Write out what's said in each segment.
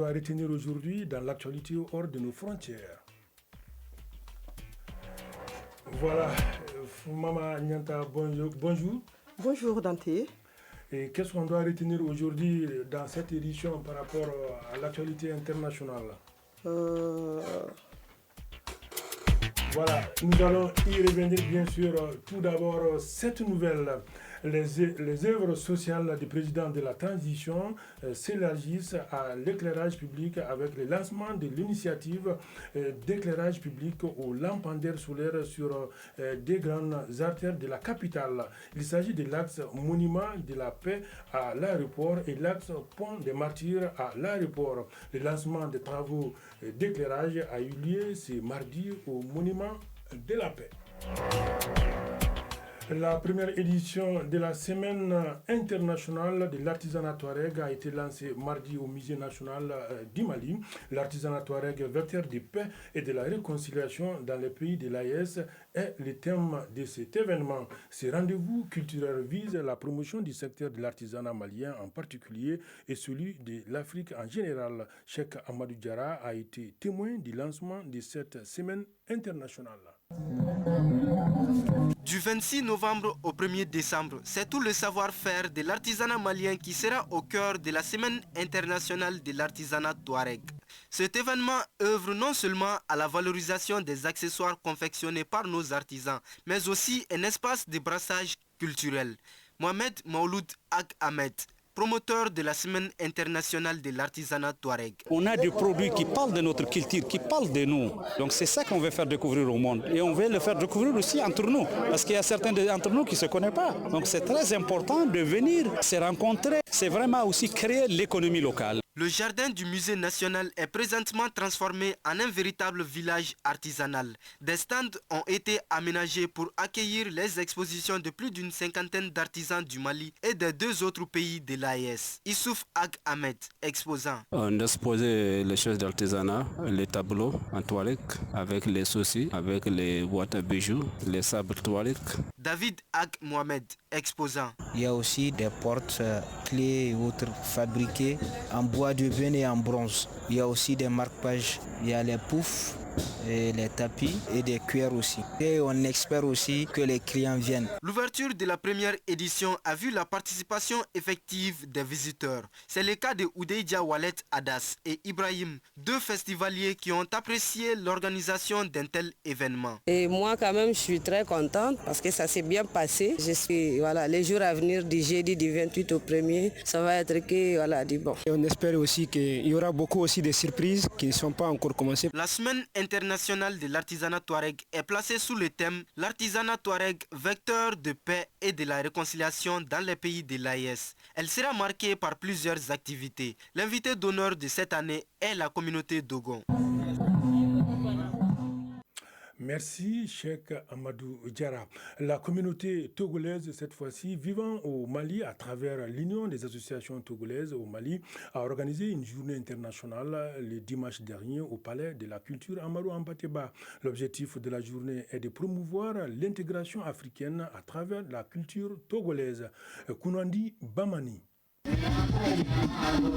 À retenir aujourd'hui dans l'actualité hors de nos frontières. Voilà, Maman Nyanta, bonjour. Bonjour Dante. Et qu'est-ce qu'on doit retenir aujourd'hui dans cette édition par rapport à l'actualité internationale? Voilà, nous allons y revenir bien sûr. Tout d'abord, cette nouvelle, les œuvres sociales du président de la transition s'élargissent à l'éclairage public avec le lancement de l'initiative d'éclairage public aux lampadaires solaires sur des grandes artères de la capitale. Il s'agit de l'axe Monument de la Paix à l'aéroport et l'axe Pont des Martyrs à l'aéroport. Le lancement des travaux d'éclairage a eu lieu ce mardi au Monument de la Paix. La première édition de la Semaine internationale de l'artisanat touareg a été lancée mardi au Musée national du Mali. L'artisanat touareg, vecteur de paix et de la réconciliation dans les pays de l'AES, est le thème de cet événement. Ce rendez-vous culturel vise la promotion du secteur de l'artisanat malien en particulier et celui de l'Afrique en général. Cheikh Amadou Diarra a été témoin du lancement de cette Semaine internationale. Du 26 novembre au 1er décembre, c'est tout le savoir-faire de l'artisanat malien qui sera au cœur de la Semaine internationale de l'artisanat touareg. Cet événement œuvre non seulement à la valorisation des accessoires confectionnés par nos artisans, mais aussi un espace de brassage culturel. Mohamed Mauloud Ag Ahmed, promoteur de la Semaine internationale de l'artisanat touareg. On a des produits qui parlent de notre culture, qui parlent de nous. Donc c'est ça qu'on veut faire découvrir au monde. Et on veut le faire découvrir aussi entre nous. Parce qu'il y a certains d'entre nous qui ne se connaissent pas. Donc c'est très important de venir se rencontrer. C'est vraiment aussi créer l'économie locale. Le jardin du musée national est présentement transformé en un véritable village artisanal. Des stands ont été aménagés pour accueillir les expositions de plus d'une cinquantaine d'artisans du Mali et des deux autres pays de l'AES. Issouf Ag Ahmed, exposant. On a exposé les choses d'artisanat, les tableaux en touareg, avec les soucis, avec les boîtes à bijoux, les sabres touareg. David Ag Mohamed, exposant. Il y a aussi des portes, clés et autres fabriquées en bois de bene et en bronze. Il y a aussi des marque-pages, il y a les poufs, et les tapis et des cuirs aussi. Et on espère aussi que les clients viennent. L'ouverture de la première édition a vu la participation effective des visiteurs. C'est le cas de Oudeidja Walet Adas et Ibrahim, deux festivaliers qui ont apprécié l'organisation d'un tel événement. Et moi quand même je suis très contente parce que ça s'est bien passé. Les jours à venir du jeudi du 28 au 1er, ça va être du bon. Et on espère aussi qu'il y aura beaucoup aussi de surprises qui ne sont pas encore commencées. La semaine internationale de l'artisanat touareg est placée sous le thème « L'artisanat touareg, vecteur de paix et de la réconciliation dans les pays de l'AES ». Elle sera marquée par plusieurs activités. L'invité d'honneur de cette année est la communauté Dogon. Merci, Cheikh Amadou Diarra. La communauté togolaise, cette fois-ci, vivant au Mali à travers l'Union des associations togolaises au Mali, a organisé une journée internationale le dimanche dernier au Palais de la Culture Amadou Hampâté-Bâ. L'objectif de la journée est de promouvoir l'intégration africaine à travers la culture togolaise. Kounandi Bamani.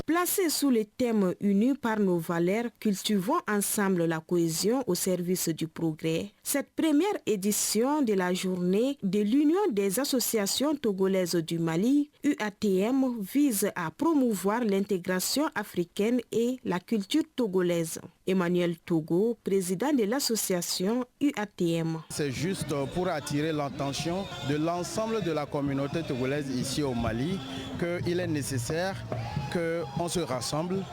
Placée sous le thème uni par nos valeurs, cultivons ensemble la cohésion au service du progrès. Cette première édition de la journée de l'Union des associations togolaises du Mali, UATM, vise à promouvoir l'intégration africaine et la culture togolaise. Emmanuel Togo, président de l'association UATM. C'est juste pour attirer l'attention de l'ensemble de la communauté togolaise ici au Mali qu'il est nécessaire qu'on se rassemble,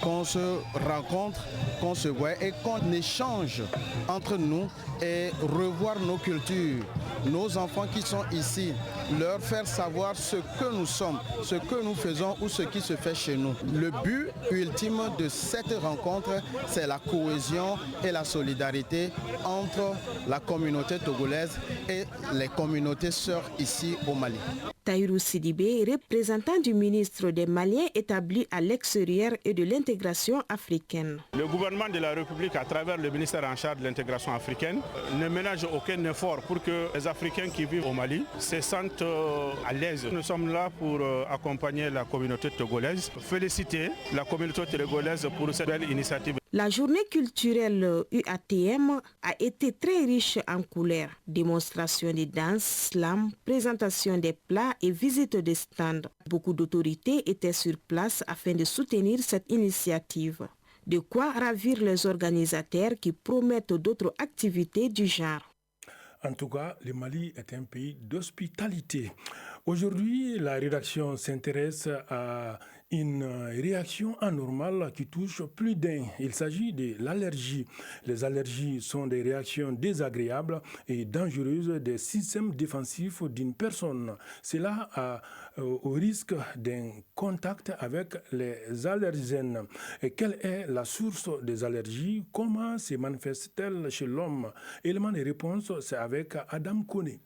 qu'on se rencontre, qu'on se voit et qu'on échange entre nous et revoir nos cultures, nos enfants qui sont ici, leur faire savoir ce que nous sommes, ce que nous faisons ou ce qui se fait chez nous. Le but ultime de cette rencontre, c'est la cohésion et la solidarité entre la communauté togolaise et les communautés sœurs ici au Mali. Tahirou Sidibé, représentant du ministre des Maliens établi à l'extérieur et de l'intégration africaine. Le gouvernement de la République, à travers le ministère en charge de l'intégration africaine, ne ménage aucun effort pour que les Africains qui vivent au Mali se sentent à l'aise. Nous sommes là pour accompagner la communauté togolaise, féliciter la communauté togolaise pour cette belle initiative. La journée culturelle UATM a été très riche en couleurs. Démonstration de danse, slam, présentation des plats et visite des stands. Beaucoup d'autorités étaient sur place afin de soutenir cette initiative. De quoi ravir les organisateurs qui promettent d'autres activités du genre. En tout cas, le Mali est un pays d'hospitalité. Aujourd'hui, la rédaction s'intéresse à une réaction anormale qui touche plus d'un. Il s'agit de l'allergie. Les allergies sont des réactions désagréables et dangereuses des systèmes défensifs d'une personne. Cela au risque d'un contact avec les allergènes. Et quelle est la source des allergies? Comment se manifeste-t-elle chez l'homme? Élément de réponse, c'est avec Adam Kone.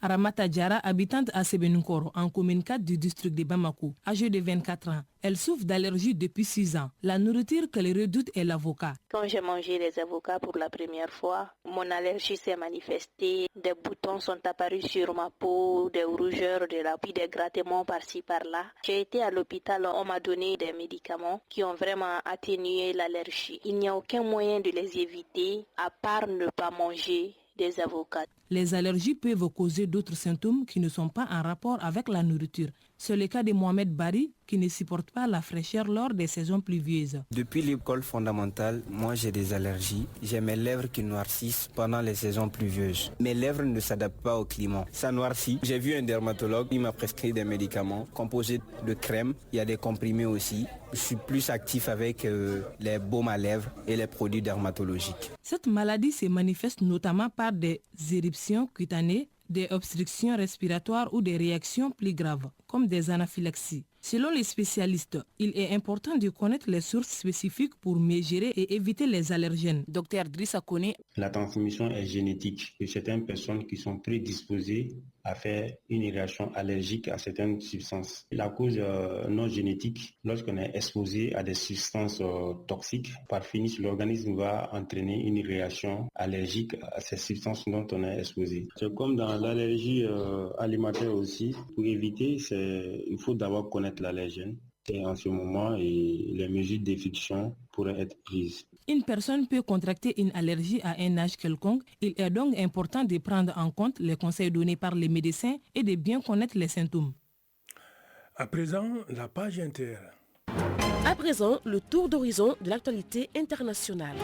Ramata Diara, habitante à Sebenunkoro, en commune 4 du district de Bamako, âgée de 24 ans. Elle souffre d'allergie depuis 6 ans. La nourriture qu'elle redoute est l'avocat. Quand j'ai mangé les avocats pour la première fois, mon allergie s'est manifestée. Des boutons sont apparus sur ma peau, des rougeurs de la peau, des grattements par-ci par-là. J'ai été à l'hôpital, on m'a donné des médicaments qui ont vraiment atténué l'allergie. Il n'y a aucun moyen de les éviter à part ne pas manger des avocats. Les allergies peuvent causer d'autres symptômes qui ne sont pas en rapport avec la nourriture. C'est le cas de Mohamed Bari qui ne supporte pas la fraîcheur lors des saisons pluvieuses. Depuis l'école fondamentale, moi j'ai des allergies. J'ai mes lèvres qui noircissent pendant les saisons pluvieuses. Mes lèvres ne s'adaptent pas au climat. Ça noircit. J'ai vu un dermatologue, il m'a prescrit des médicaments composés de crème. Il y a des comprimés aussi. Je suis plus actif avec les baumes à lèvres et les produits dermatologiques. Cette maladie se manifeste notamment par des éruptions cutanées, des obstructions respiratoires ou des réactions plus graves, comme des anaphylaxies. Selon les spécialistes, il est important de connaître les sources spécifiques pour mieux gérer et éviter les allergènes. Dr Drissa Kone. La transmission est génétique. Il y a certaines personnes qui sont prédisposées à faire une réaction allergique à certaines substances. La cause non génétique, lorsqu'on est exposé à des substances toxiques, par finish, l'organisme va entraîner une réaction allergique à ces substances dont on est exposé. C'est comme dans l'allergie alimentaire aussi. Pour éviter, il faut d'abord connaître l'allergène. Et en ce moment, les mesures d'éviction pourraient être prises. Une personne peut contracter une allergie à un âge quelconque. Il est donc important de prendre en compte les conseils donnés par les médecins et de bien connaître les symptômes. À présent, la page inter. À présent, le tour d'horizon de l'actualité internationale.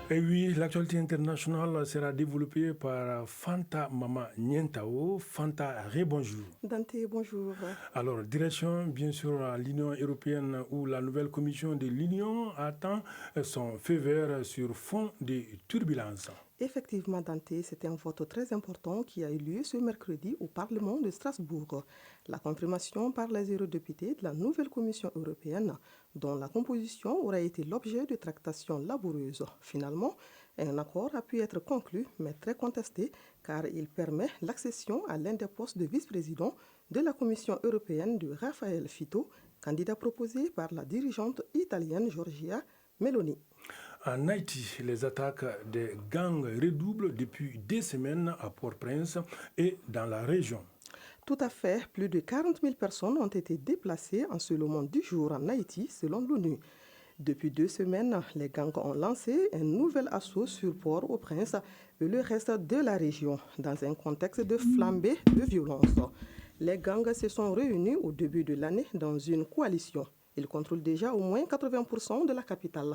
Et oui, l'actualité internationale sera développée par Fanta Mama Nientao. Fanta, bonjour. Dante, bonjour. Alors, direction, bien sûr, à l'Union européenne où la nouvelle commission de l'Union attend son feu vert sur fond de turbulences. Effectivement, Dante, c'était un vote très important qui a eu lieu ce mercredi au Parlement de Strasbourg. La confirmation par les eurodéputés de la nouvelle Commission européenne, dont la composition aura été l'objet de tractations laboureuses. Finalement, un accord a pu être conclu, mais très contesté, car il permet l'accession à l'un des postes de vice-président de la Commission européenne de Raffaele Fitto, candidat proposé par la dirigeante italienne Giorgia Meloni. En Haïti, les attaques des gangs redoublent depuis des semaines à Port-au-Prince et dans la région. Tout à fait, plus de 40 000 personnes ont été déplacées en seulement 10 jours en Haïti, selon l'ONU. Depuis 2 semaines, les gangs ont lancé un nouvel assaut sur Port-au-Prince et le reste de la région, dans un contexte de flambée de violence. Les gangs se sont réunis au début de l'année dans une coalition. Ils contrôlent déjà au moins 80% de la capitale.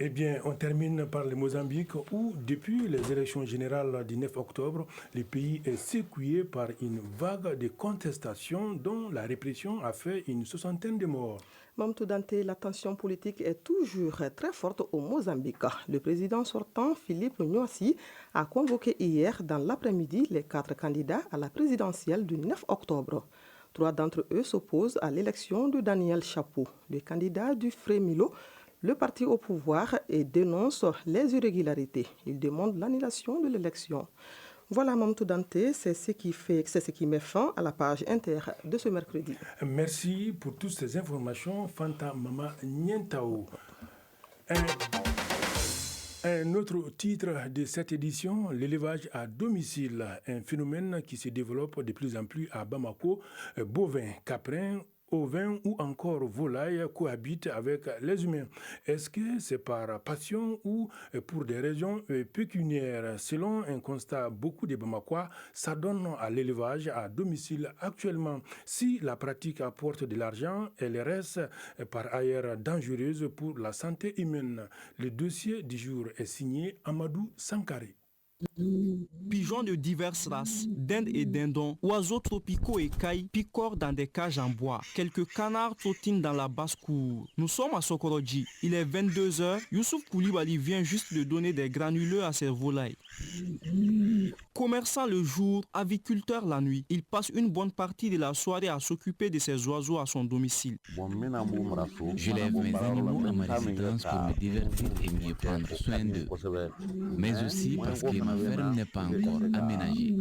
Eh bien, on termine par le Mozambique où, depuis les élections générales du 9 octobre, le pays est secoué par une vague de contestations dont la répression a fait une 60aine de morts. Mamtou Dante, la tension politique est toujours très forte au Mozambique. Le président sortant, Philippe Nyusi, a convoqué hier dans l'après-midi les 4 candidats à la présidentielle du 9 octobre. 3 d'entre eux s'opposent à l'élection de Daniel Chapo, le candidat du Fremilo, le parti au pouvoir, et dénonce les irrégularités. Il demande l'annulation de l'élection. Voilà, Mamadou Dante, c'est ce qui met fin à la page inter de ce mercredi. Merci pour toutes ces informations, Fanta Mama Nientao. Un autre titre de cette édition, l'élevage à domicile, un phénomène qui se développe de plus en plus à Bamako. Bovins, caprins, ovins ou encore volailles cohabitent avec les humains. Est-ce que c'est par passion ou pour des raisons pécuniaires? Selon un constat, beaucoup de Bamakois s'adonnent à l'élevage à domicile actuellement. Si la pratique apporte de l'argent, elle reste par ailleurs dangereuse pour la santé humaine. Le dossier du jour est signé Amadou Sankari. Pigeons de diverses races, dindes et dindons, oiseaux tropicaux et cailles picorent dans des cages en bois. Quelques canards trottinent dans la basse-cour. Nous sommes à Sokorodji. Il est 22h. Youssouf Koulibaly vient juste de donner des granuleux à ses volailles. Commerçant le jour, aviculteur la nuit, il passe une bonne partie de la soirée à s'occuper de ses oiseaux à son domicile. Je lève mes animaux à ma résidence pour me divertir et mieux prendre soin d'eux, mais aussi parce que ma ferme n'est pas encore aménagée.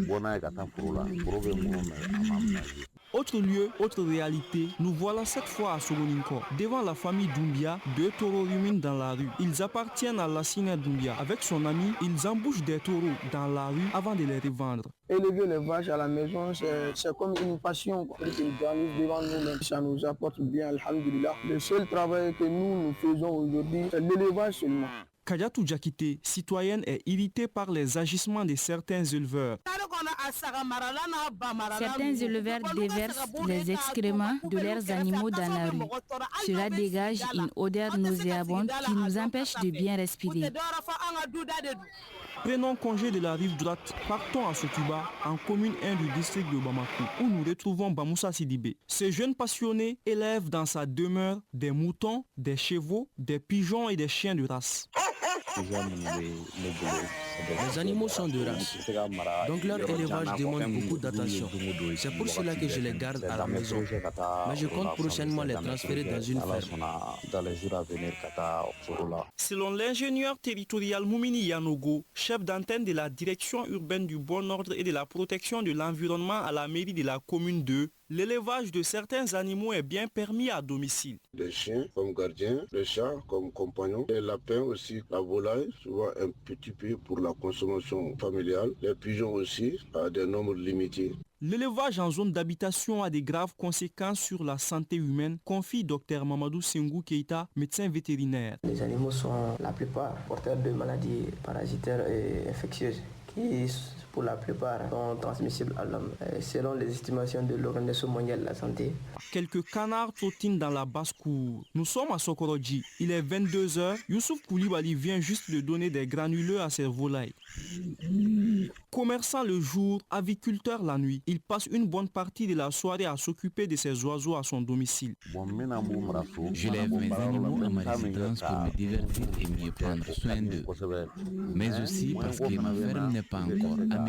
Autre lieu, autre réalité, nous voilà cette fois à Soloninko. Devant la famille Doumbia, 2 taureaux ruminent dans la rue. Ils appartiennent à Lassina Doumbia. Avec son ami, ils embouchent des taureaux dans la rue avant de les revendre. Élever les vaches à la maison, c'est comme une passion. Ils grandissent devant nous-mêmes. Ça nous apporte bien, alhamdulillah. Le seul travail que nous faisons aujourd'hui, c'est l'élevage seulement. Kadiatou Diakité, citoyenne, est irritée par les agissements de certains éleveurs. Certains éleveurs déversent les excréments de leurs animaux dans la rue. Cela dégage une odeur nauséabonde qui nous empêche de bien respirer. Prenons congé de la rive droite, partons à Sotuba, en commune 1 du district de Bamako, où nous retrouvons Bamoussa Sidibé. Ce jeune passionné élève dans sa demeure des moutons, des chevaux, des pigeons et des chiens de race. Les animaux sont de race, donc leur élevage demande beaucoup d'attention. C'est pour cela que je les garde à la maison. Mais je compte prochainement les transférer dans une ferme. Selon l'ingénieur territorial Moumini Yanogo, chef d'antenne de la direction urbaine du bon ordre et de la protection de l'environnement à la mairie de la commune 2, l'élevage de certains animaux est bien permis à domicile. Les chiens comme gardiens, les chats comme compagnons, les lapins aussi, la volaille, souvent un petit peu pour la consommation familiale, les pigeons aussi à des nombres limités. L'élevage en zone d'habitation a des graves conséquences sur la santé humaine, confie Dr Mamadou Sengou Keita, médecin vétérinaire. Les animaux sont la plupart porteurs de maladies parasitaires et infectieuses qui pour la plupart sont transmissibles à l'homme, selon les estimations de l'Organisation mondiale de la santé. Quelques canards trottinent dans la basse-cour. Nous sommes à Sokorodji. Il est 22h. Youssouf Koulibaly vient juste de donner des granuleux à ses volailles. Commerçant le jour, aviculteur la nuit, il passe une bonne partie de la soirée à s'occuper de ses oiseaux à son domicile. Je lève mes animaux à ma résidence pour me divertir et mieux prendre soin d'eux, mais aussi parce que ma ferme n'est pas encore aménagée.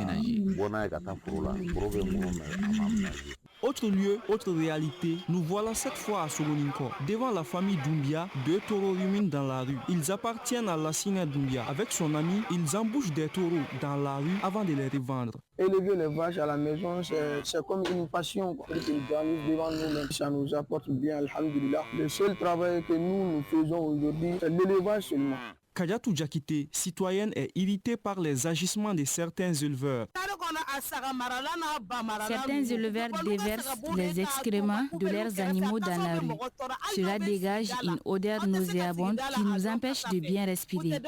Autre lieu, autre réalité, nous voilà cette fois à Soloninko. Devant la famille Doumbia, 2 taureaux ruminent dans la rue. Ils appartiennent à Lassina Doumbia. Avec son ami, ils embouchent des taureaux dans la rue avant de les revendre. Élever les vaches à la maison, c'est comme une passion. Ils grandissent devant nous-mêmes. Ça nous apporte bien, alhamdulillah. Le seul travail que nous faisons aujourd'hui, c'est l'élevage seulement. Kadiatou Diakité, citoyenne, est irritée par les agissements de certains éleveurs. Certains éleveurs déversent les excréments de leurs animaux dans la rue. Cela dégage une odeur nauséabonde qui nous empêche de bien respirer.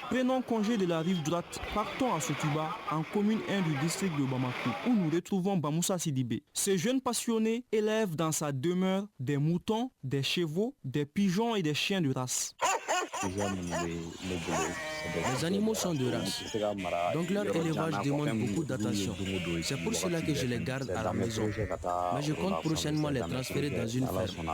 Prenons congé de la rive droite, partons à Sotuba, en commune 1 du district de Bamako, où nous retrouvons Bamoussa Sidibé. Ce jeune passionné élève dans sa demeure des moutons, des chevaux, des pigeons et des chiens de race. Les animaux sont de race, donc leur élevage demande beaucoup d'attention. C'est pour cela que je les garde à la maison. Mais je compte prochainement les transférer dans une ferme.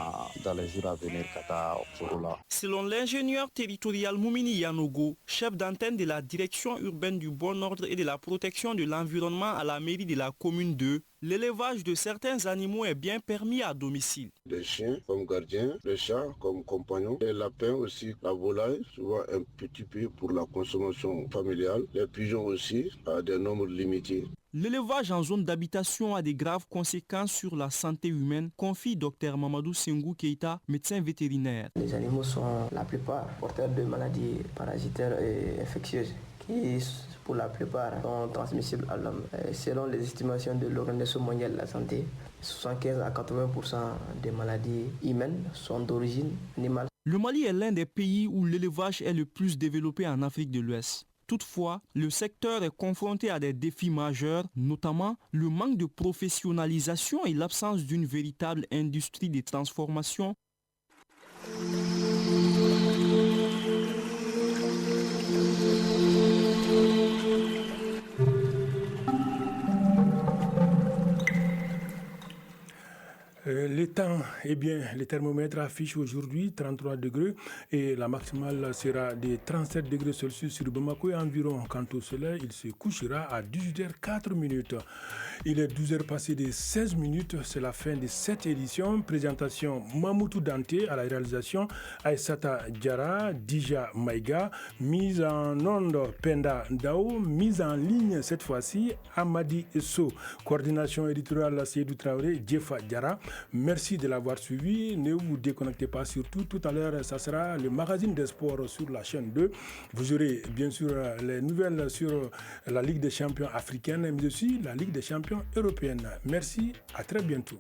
Selon l'ingénieur territorial Moumini Yanogo, chef d'antenne de la direction urbaine du bon ordre et de la protection de l'environnement à la mairie de la commune 2, L'élevage de certains animaux est bien permis à domicile. Les chiens comme gardiens, les chats comme compagnons, les lapins aussi, la volaille, souvent un petit peu pour la consommation familiale, les pigeons aussi à des nombres limités. L'élevage en zone d'habitation a des graves conséquences sur la santé humaine, confie Dr Mamadou Sengou Keita, médecin vétérinaire. Les animaux sont la plupart porteurs de maladies parasitaires et infectieuses qui, pour la plupart, sont transmissibles à l'homme. Selon les estimations de l'Organisation mondiale de la santé, 75 à 80% des maladies humaines sont d'origine animale. Le Mali est l'un des pays où l'élevage est le plus développé en Afrique de l'Ouest. Toutefois, le secteur est confronté à des défis majeurs, notamment le manque de professionnalisation et l'absence d'une véritable industrie de transformation. Les temps, eh bien, les thermomètres affichent aujourd'hui 33 degrés et la maximale sera de 37 degrés Celsius sur Bamako et environ. Quant au soleil, il se couchera à 18h04. Il est 12h passé de 16 minutes. C'est la fin de cette édition. Présentation Mamoutou Dante à la réalisation, Aïssata Diara, Dija Maïga, mise en onde Penda Dao, mise en ligne cette fois-ci Amadi Esso, coordination éditoriale Seydou Traoré, Djefa Diara. Merci de l'avoir suivi. Ne vous déconnectez pas surtout. Tout à l'heure, ça sera le magazine des sports sur la chaîne 2. Vous aurez bien sûr les nouvelles sur la Ligue des champions africaine, mais aussi la Ligue des champions européenne. Merci, à très bientôt.